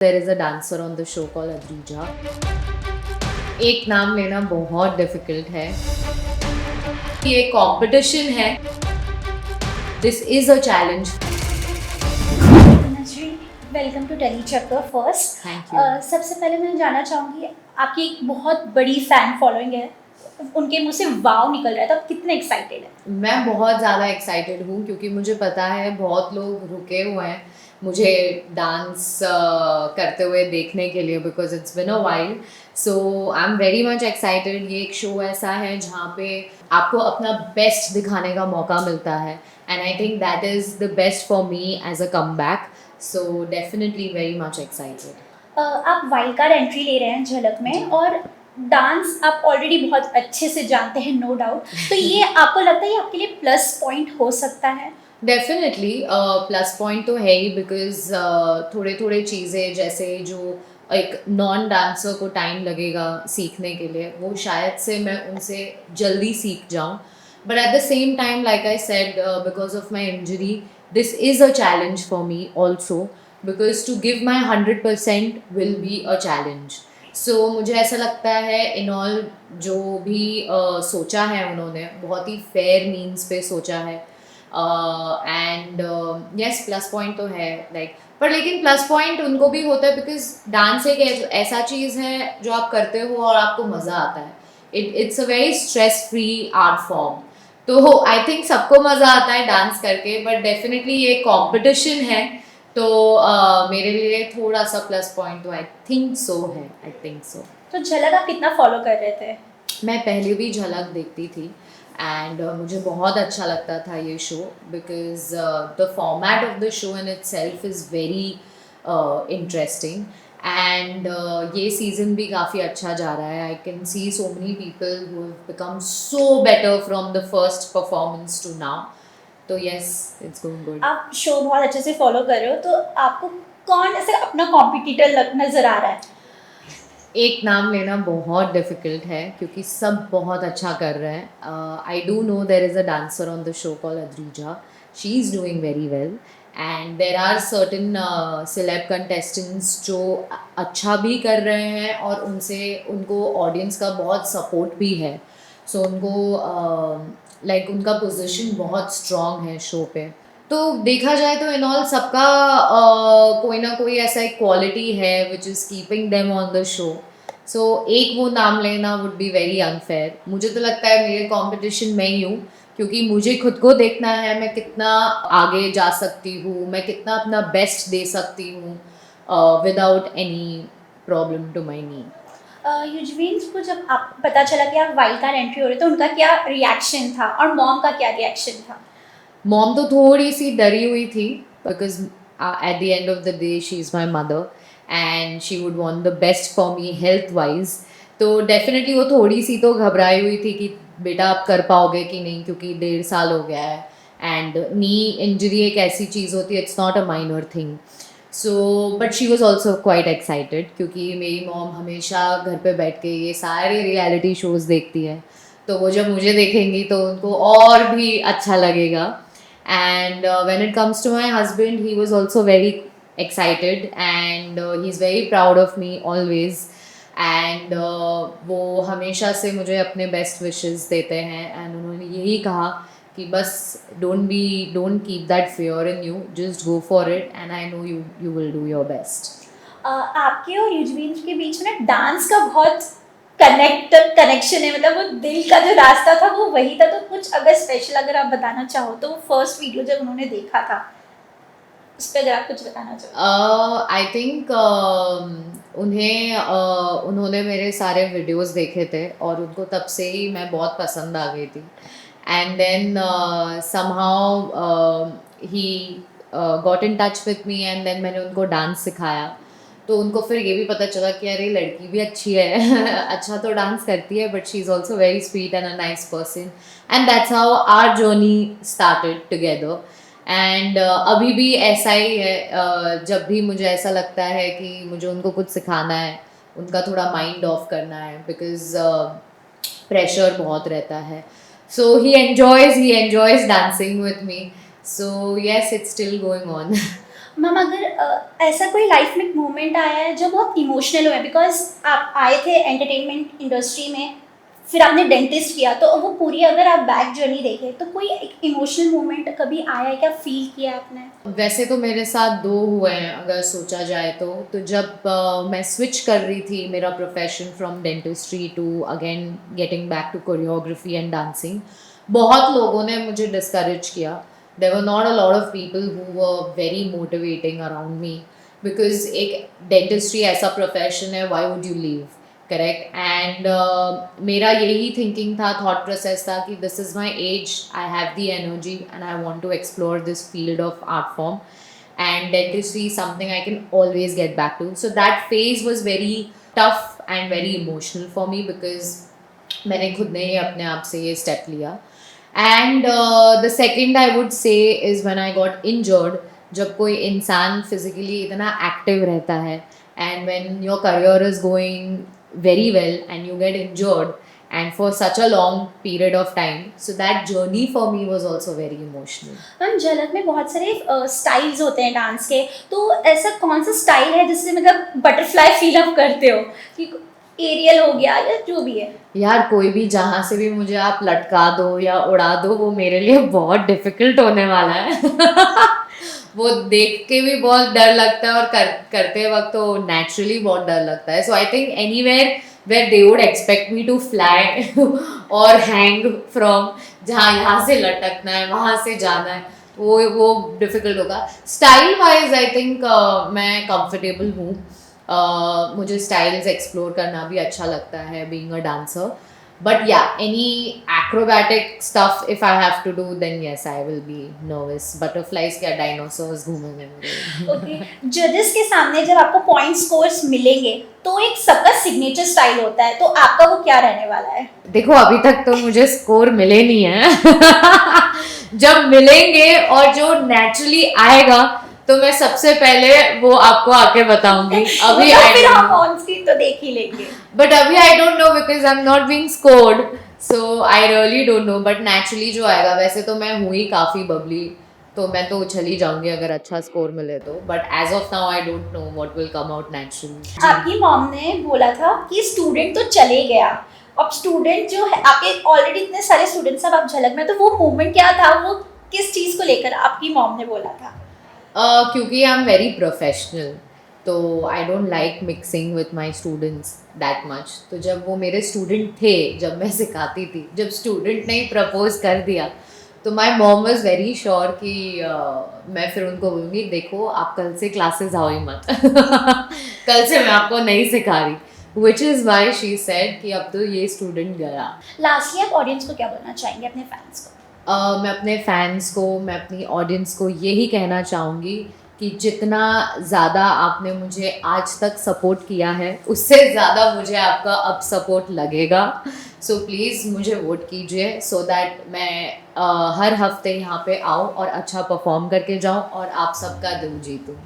There is a dancer on the show called Adrija. एक नाम लेना बहुत डिफिकल्ट है. ये कंपटीशन है. This is a challenge. नजरी, वेलकम टू टेली चक्कर फर्स्ट. Thank you. सबसे पहले मैं जानना चाहूँगी, आपकी एक बहुत बड़ी फ़ैन फॉलोइंग है, उनके मुँह से वाव निकल रहा है, तो आप कितने एक्साइटेड हैं? मैं बहुत ज़्यादा एक्साइटेड हूँ क्योंकि मुझे पता है बहुत लोग रुके हुए हैं मुझे डांस करते हुए देखने के लिए because it's been a while. So I am very much excited. ये एक शो ऐसा है जहाँ पे आपको अपना बेस्ट दिखाने का मौका मिलता है and I think that is the best for me as a comeback. So definitely very much excited. आप वाइल्ड कार्ड एंट्री ले रहे हैं झलक में, और डांस आप ऑलरेडी बहुत अच्छे से जानते हैं, नो डाउट. तो ये आपको लगता है ये आपके लिए प्लस पॉइंट हो सकता है? डेफिनेटली प्लस पॉइंट तो है ही बिकॉज थोड़े थोड़े चीज़ें जैसे जो एक नॉन डांसर को टाइम लगेगा सीखने के लिए वो शायद से मैं उनसे जल्दी सीख जाऊँ. But at the same time like I said because of my injury this is a challenge for me also because to give my 100% will be a challenge. So मुझे ऐसा लगता है इन ऑल जो भी सोचा है उन्होंने बहुत ही फेयर मीन्स पे सोचा है. एंड यस प्लस पॉइंट तो है लाइक. पर लेकिन प्लस पॉइंट उनको भी होता है बिकॉज डांस एक ऐसा चीज़ है जो आप करते हो और आपको मज़ा आता है. It's a very stress free art form. तो आई थिंक सबको मज़ा आता है डांस करके बट डेफिनेटली ये कंपटीशन है तो मेरे लिए थोड़ा सा प्लस पॉइंट तो आई थिंक सो है. I think so. तो झलक आप कितना फॉलो कर रहे थे? मैं पहले भी झलक देखती थी एंड मुझे बहुत अच्छा लगता था ये show because the format of the show in itself is very interesting and ये सीज़न भी काफ़ी अच्छा जा रहा है. I can see so many people who have become so better from the first performance to now. तो yes it's going good. आप show बहुत अच्छे से फॉलो कर रहे हो, तो आपको कौन ऐसे अपना कॉम्पिटिटर नज़र आ रहा है? एक नाम लेना बहुत डिफ़िकल्ट है क्योंकि सब बहुत अच्छा कर रहे हैं. I do know there is a dancer on the show call Adrija. She is doing very well and there are certain celeb contestants जो अच्छा भी कर रहे हैं और उनसे उनको ऑडियंस का बहुत सपोर्ट भी है. सो उनको लाइक उनका पोजीशन बहुत स्ट्रॉन्ग है शो पे. तो देखा जाए तो इन ऑल सबका कोई ना कोई ऐसा एक क्वालिटी है which is keeping them on the show. So एक वो नाम लेना वुड बी वेरी अनफेयर. मुझे तो लगता है मेरे कंपटीशन में ही हूँ क्योंकि मुझे खुद को देखना है मैं कितना आगे जा सकती हूँ, मैं कितना अपना बेस्ट दे सकती हूँ without any problem to my knee. युजवेंस को जब आप पता चला कि आप वाइल्ड कार्ड एंट्री हो रहे, तो उनका क्या रिएक्शन था और मॉम का क्या रिएक्शन था? मॉम तो थोड़ी सी डरी हुई थी because at the end of the day she is my mother and she would want the best for me health wise. तो डेफिनेटली वो थोड़ी सी तो घबराई हुई थी कि बेटा आप कर पाओगे कि नहीं क्योंकि 1.5 साल हो गया है एंड नी इंजरी एक ऐसी चीज़ होती है it's not a minor thing. So but she was also quite excited क्योंकि मेरी मॉम हमेशा घर पे बैठ के ये सारे रियलिटी शोज़ देखती है तो वो जब मुझे देखेंगी तो उनको और भी अच्छा लगेगा. And when it comes to my husband, he was also very excited and he's very proud of me always. And वो हमेशा से मुझे अपने बेस्ट विशेस देते हैं एंड उन्होंने यही कहा कि बस don't keep that fear in you, just go for it and I know you will do your best. आपके और युजवेंस के बीच में डांस का बहुत कनेक्शन है, मतलब वो दिल का जो रास्ता था वो वही था. तो कुछ अगर स्पेशल अगर आप बताना चाहो तो फर्स्ट वीडियो जब उन्होंने देखा था उस पर अगर आप कुछ बताना चाहो. आई थिंक उन्होंने मेरे सारे वीडियोस देखे थे और उनको तब से ही मैं बहुत पसंद आ गई थी. एंड देन समहाउ ही got in touch with me and then मैंने उनको डांस सिखाया तो उनको फिर ये भी पता चला कि अरे लड़की भी अच्छी है अच्छा तो डांस करती है but she is also very sweet and a nice person and that's how our journey started together. And अभी भी ऐसा ही है. जब भी मुझे ऐसा लगता है कि मुझे उनको कुछ सिखाना है, उनका थोड़ा माइंड ऑफ करना है बिकॉज प्रेशर बहुत रहता है. So he enjoys dancing with me. So yes it's still going on. Ma'am अगर ऐसा कोई लाइफ में मोमेंट आया है जो बहुत इमोशनल हुआ है, बिकॉज आप आए थे एंटरटेनमेंट इंडस्ट्री में, फिर आपने डेंटिस्ट किया, तो वो पूरी अगर आप बैक जर्नी देखें तो कोई एक इमोशनल मोमेंट कभी आया है क्या, फील किया आपने? वैसे तो मेरे साथ 2 हुए हैं अगर सोचा जाए तो जब मैं स्विच कर रही थी मेरा profession from dentistry to again getting back to choreography and dancing, बहुत लोगों ने मुझे डिस्करेज किया. There were not a lot of people who were very motivating around me because एक डेंटिस्ट्री ऐसा प्रोफेशन है, why would you leave, correct. And मेरा यही थिंकिंग था, थॉट प्रोसेस था कि this is my age, I have the energy and I want to explore this field of art form and dentistry is something I can always get back to. So that phase was very tough and very emotional for me because मैंने खुद ने ही अपने आप से ये step लिया. And the second I would say is when I got injured. जब कोई इंसान फिजिकली इतना एक्टिव रहता है and when your career is going very well and you get injured and for such a long period of time, so that journey for me was also very emotional. Ma'am झलक में बहुत सारे styles होते हैं dance के, तो ऐसा कौन सा स्टाइल है जिससे मतलब बटरफ्लाई फील अप करते हो, कि एरियल हो गया या जो भी है? यार कोई भी जहाँ से भी मुझे आप लटका दो या उड़ा दो वो मेरे लिए बहुत डिफिकल्ट होने वाला है. वो देख के भी बहुत डर लगता है और करते वक्त तो नेचुरली बहुत डर लगता है. So I think anywhere where they would expect me to fly और हैंग फ्रॉम, जहाँ यहाँ से लटकना है वहाँ से जाना है, वो डिफिकल्ट होगा. स्टाइल वाइज आई थिंक मैं कंफर्टेबल हूँ. मुझे स्टाइल्स एक्सप्लोर करना भी अच्छा लगता है being a dancer. But yeah, any acrobatic stuff if I have to do, then yes, I will be nervous. Butterflies क्या dinosaurs घूमेंगे मेरे. ओके, जजेस के सामने जब आपको पॉइंट स्कोर्स मिलेंगे तो एक सबका सिग्नेचर स्टाइल होता है, तो आपका वो क्या रहने वाला है? देखो अभी तक तो मुझे स्कोर मिले नहीं है. जब मिलेंगे और जो नेचुरली आएगा तो मैं सबसे पहले वो आपको आके बताऊंगी. अभी तो फिर हम ऑन स्क्रीन तो देख ही लेंगे. बट अभी आई don't no because I am not being scored, so I really don't know. But naturally जो आएगा, वैसे तो मैं हूँ ही काफ़ी बबली, तो मैं तो चली जाऊंगी अगर अच्छा स्कोर मिले तो. But as of now I don't know what will come out naturally. आपकी मॉम ने बोला था कि स्टूडेंट तो चले गया, अब स्टूडेंट जो है आपके, ऑलरेडी इतने सारे स्टूडेंट्स अब आप झलक में, तो वो मूवमेंट क्या था, वो किस चीज़ को लेकर आपकी मॉम ने बोला था? क्योंकि आई एम वेरी प्रोफेशनल, तो I don't like mixing with my students that much. तो जब वो मेरे स्टूडेंट थे, जब मैं सिखाती थी, जब स्टूडेंट ने ही प्रपोज कर दिया, तो my mom was very sure कि मैं फिर उनको बोलूँगी देखो आप कल से क्लासेस आओ ही मत. कल से मैं आपको नहीं सिखा रही. Which is why she said कि अब तो ये स्टूडेंट गया. लास्टली आप ऑडियंस को क्या बोलना चाहेंगे, अपने फैंस को? मैं अपने फैंस को, मैं अपनी ऑडियंस को यही कहना चाहूँगी कि जितना ज़्यादा आपने मुझे आज तक सपोर्ट किया है उससे ज़्यादा मुझे आपका अब सपोर्ट लगेगा. सो प्लीज़ मुझे वोट कीजिए सो दैट मैं हर हफ्ते यहाँ पे आऊँ और अच्छा परफॉर्म करके जाऊँ और आप सबका दिल जीतूँ.